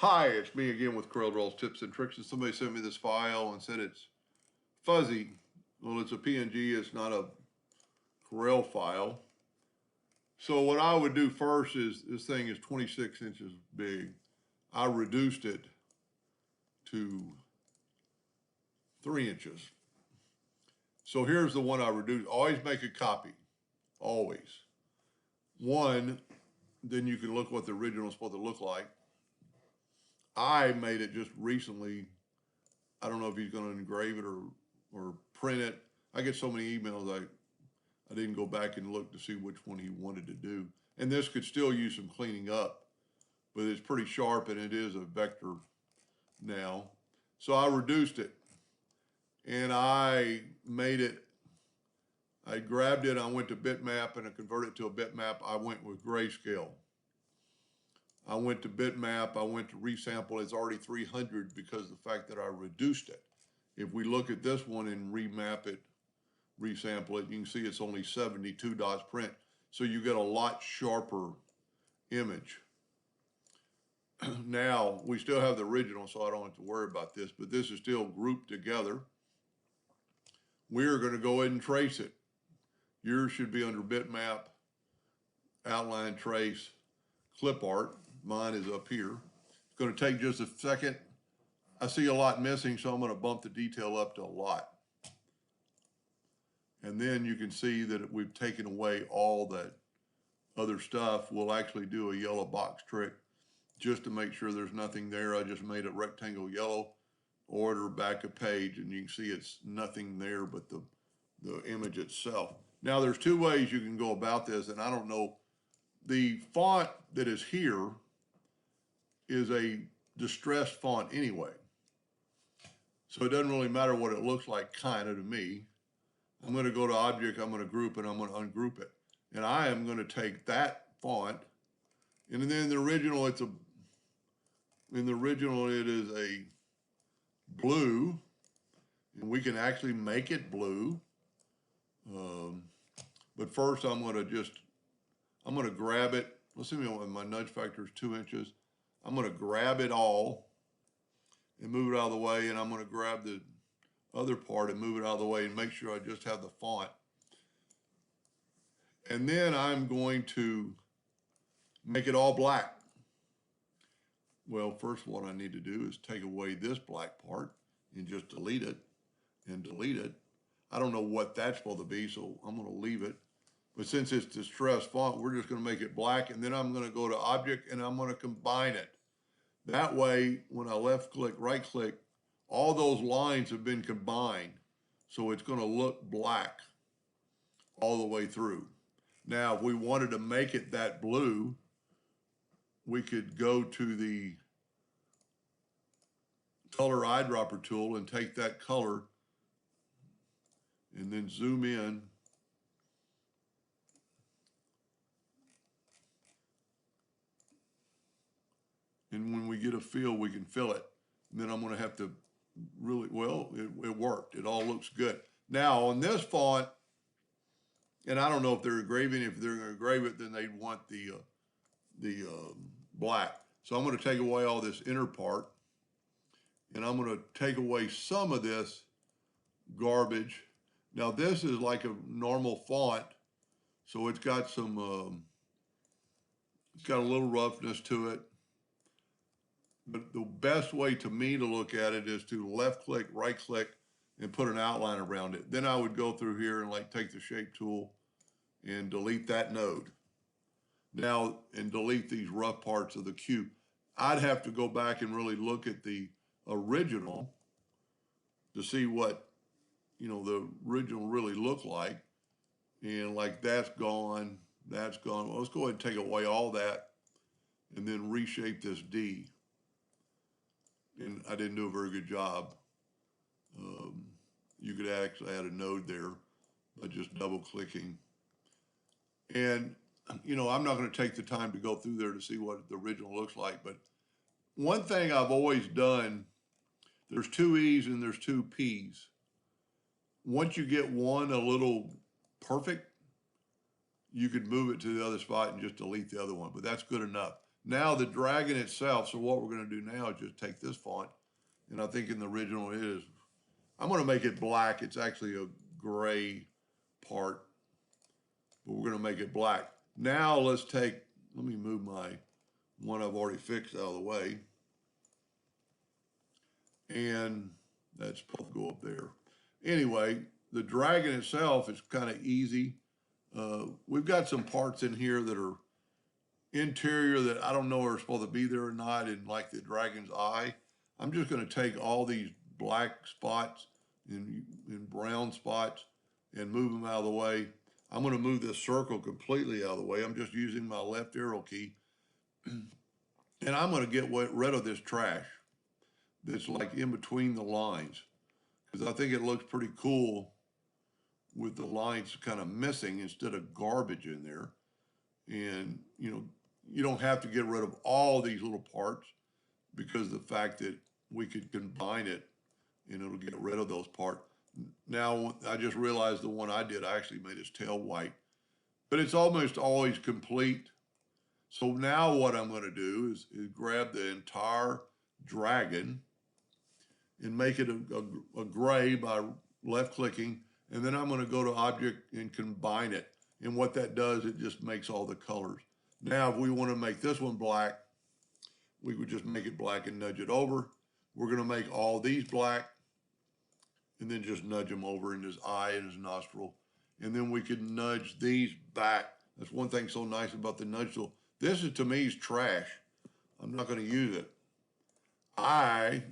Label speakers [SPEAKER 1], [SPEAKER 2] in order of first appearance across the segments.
[SPEAKER 1] Hi, it's me again with Corel Draws Tips and Tricks. And somebody sent me this file and said it's fuzzy. Well, it's a PNG, it's not a Corel file. So what I would do first is, this thing is 26 inches big. I reduced it to 3 inches. So here's the one I reduced. Always make a copy, always. One, then you can look what the original is supposed to look like. I made it just recently. I don't know if he's going to engrave it or print it. I get so many emails, I didn't go back and look to see which one he wanted to do. And this could still use some cleaning up, but it's pretty sharp and it is a vector now. So I reduced it and I made it, I grabbed it, I went to bitmap and I converted it to a bitmap. I went with grayscale. I went to bitmap, I went to resample, it's already 300 because of the fact that I reduced it. If we look at this one and remap it, resample it, you can see it's only 72 dots print. So you get a lot sharper image. Now, we still have the original, so I don't have to worry about this, but this is still grouped together. We're going to go ahead and trace it. Yours should be under bitmap, outline, trace, clip art. Mine is up here. It's going to take just a second. I see a lot missing, so I'm going to bump the detail up to a lot. And then you can see that we've taken away all that other stuff. We'll actually do a yellow box trick just to make sure there's nothing there. I just made a rectangle yellow, order back a page, and you can see it's nothing there but the image itself. Now there's two ways you can go about this, and I don't know, the font that is here is a distressed font anyway. So it doesn't really matter what it looks like, kind of, to me. I'm going to go to object, I'm going to group it, I'm going to ungroup it. And I am going to take that font, and then in the original it is a blue, and we can actually make it blue. But first I'm going to grab it. Let's see, my nudge factor is 2 inches. I'm going to grab it all and move it out of the way, and I'm going to grab the other part and move it out of the way and make sure I just have the font. And then I'm going to make it all black. Well, first what I need to do is take away this black part and just delete it and delete it. I don't know what that's supposed to be, so I'm going to leave it. But since it's distressed font, we're just going to make it black, and then I'm going to go to object and I'm going to combine it. That way, when I left click, right click, all those lines have been combined. So it's going to look black all the way through. Now, if we wanted to make it that blue, we could go to the color eyedropper tool and take that color and then zoom in. And when we get a fill, we can fill it. And then I'm going to have to really, well, it worked. It all looks good. Now on this font, and I don't know if they're engraving, if they're going to engrave it, then they'd want the black. So I'm going to take away all this inner part, and I'm going to take away some of this garbage. Now this is like a normal font, so it's got some, it's got a little roughness to it. But the best way to me to look at it is to left click, right click, and put an outline around it. Then I would go through here and like take the shape tool and delete that node. Now, and delete these rough parts of the cube. I'd have to go back and really look at the original to see what, the original really looked like. And like that's gone, that's gone. Well, let's go ahead and take away all that and then reshape this D. And I didn't do a very good job. You could actually add a node there by just double clicking. And, I'm not going to take the time to go through there to see what the original looks like. But one thing I've always done, there's two E's and there's two P's. Once you get one a little perfect, you could move it to the other spot and just delete the other one. But that's good enough. Now the dragon itself, so what we're going to do now is just take this font, and I think in the original it is, I'm going to make it black. It's actually a gray part, but we're going to make it black. Now let's take, let me move my one I've already fixed out of the way. And that's both go up there. Anyway, the dragon itself is kind of easy. We've got some parts in here that are interior that I don't know are supposed to be there or not, and like the dragon's eye. I'm just going to take all these black spots and brown spots and move them out of the way. I'm going to move this circle completely out of the way. I'm just using my left arrow key. And I'm going to get rid of this trash that's like in between the lines, because I think it looks pretty cool with the lines kind of missing instead of garbage in there. And, you know, you don't have to get rid of all these little parts, because the fact that we could combine it and it'll get rid of those parts. Now, I just realized the one I did, I actually made his tail white, but it's almost always complete. So now what I'm going to do is grab the entire dragon and make it a gray by left clicking, and then I'm going to go to object and combine it. And what that does, it just makes all the colors. Now, if we want to make this one black, we would just make it black and nudge it over. We're going to make all these black and then just nudge them over in his eye and his nostril. And then we can nudge these back. That's one thing so nice about the nudge tool. This is, to me, is trash. I'm not going to use it. I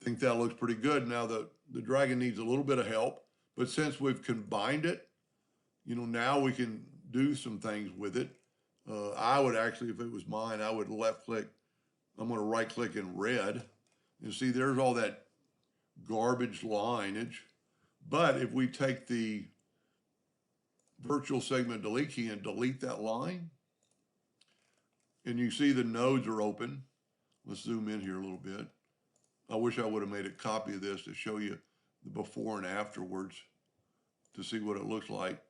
[SPEAKER 1] think that looks pretty good. Now the dragon needs a little bit of help, but since we've combined it, you know, now we can do some things with it. I would actually, if it was mine, I would left click. I'm going to right click in red, and see there's all that garbage lineage. But if we take the virtual segment delete key and delete that line, and you see the nodes are open. Let's zoom in here a little bit. I wish I would have made a copy of this to show you the before and afterwards to see what it looks like.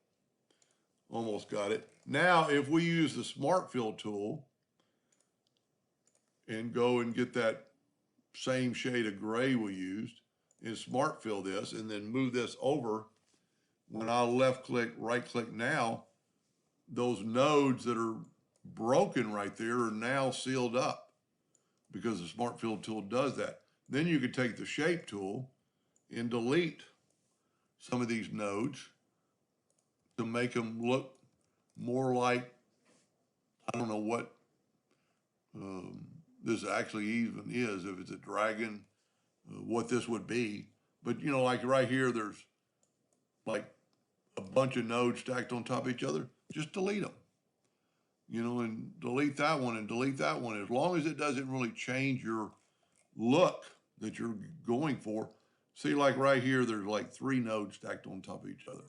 [SPEAKER 1] Almost got it. Now, if we use the Smart Fill tool and go and get that same shade of gray we used and Smart Fill this and then move this over, when I left click, right click now, those nodes that are broken right there are now sealed up because the Smart Fill tool does that. Then you could take the Shape tool and delete some of these nodes to make them look more like, I don't know what this actually even is, if it's a dragon, what this would be. But, you know, like right here, there's like a bunch of nodes stacked on top of each other. Just delete them. You know, and delete that one and delete that one. As long as it doesn't really change your look that you're going for. See, like right here, there's like 3 nodes stacked on top of each other.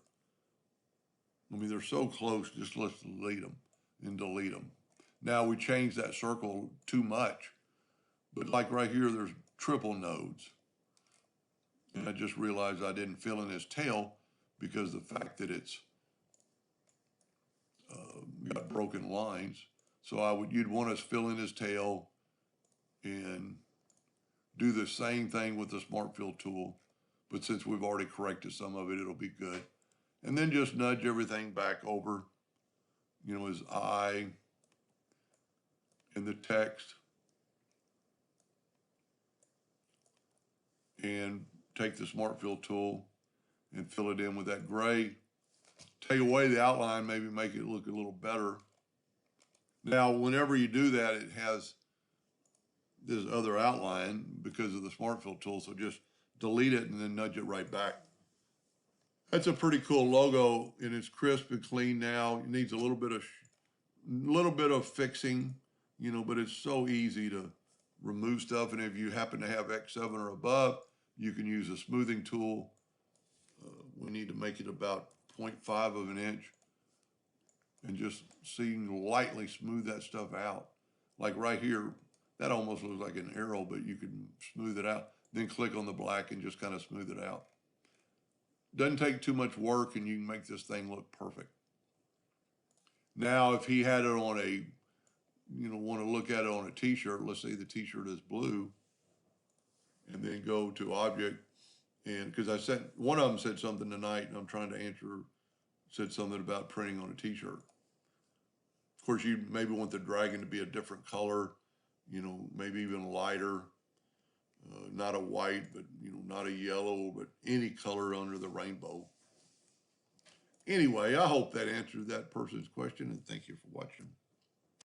[SPEAKER 1] I mean, they're so close, just let's delete them and delete them. Now we changed that circle too much, but like right here, there's triple nodes. And I just realized I didn't fill in his tail because the fact that it's got broken lines. So you'd want us fill in his tail and do the same thing with the Smart Fill tool. But since we've already corrected some of it, it'll be good. And then just nudge everything back over, you know, his eye and the text. And take the Smart Fill tool and fill it in with that gray. Take away the outline, maybe make it look a little better. Now, whenever you do that, it has this other outline because of the Smart Fill tool, so just delete it and then nudge it right back. That's a pretty cool logo, and it's crisp and clean now. It needs a little bit of fixing, you know, but it's so easy to remove stuff. And if you happen to have X7 or above, you can use a smoothing tool. We need to make it about 0.5 of an inch and just lightly smooth that stuff out. Like right here, that almost looks like an arrow, but you can smooth it out. Then click on the black and just kind of smooth it out. Doesn't take too much work, and you can make this thing look perfect. Now, if he had it on a want to look at it on a t-shirt, let's say the t-shirt is blue, and then go to object, and because I sent, one of them said something tonight, and I'm trying to answer, said something about printing on a t-shirt. Of course, you maybe want the dragon to be a different color, maybe even lighter, not a white, but, not a yellow, but any color under the rainbow. Anyway, I hope that answered that person's question, and thank you for watching.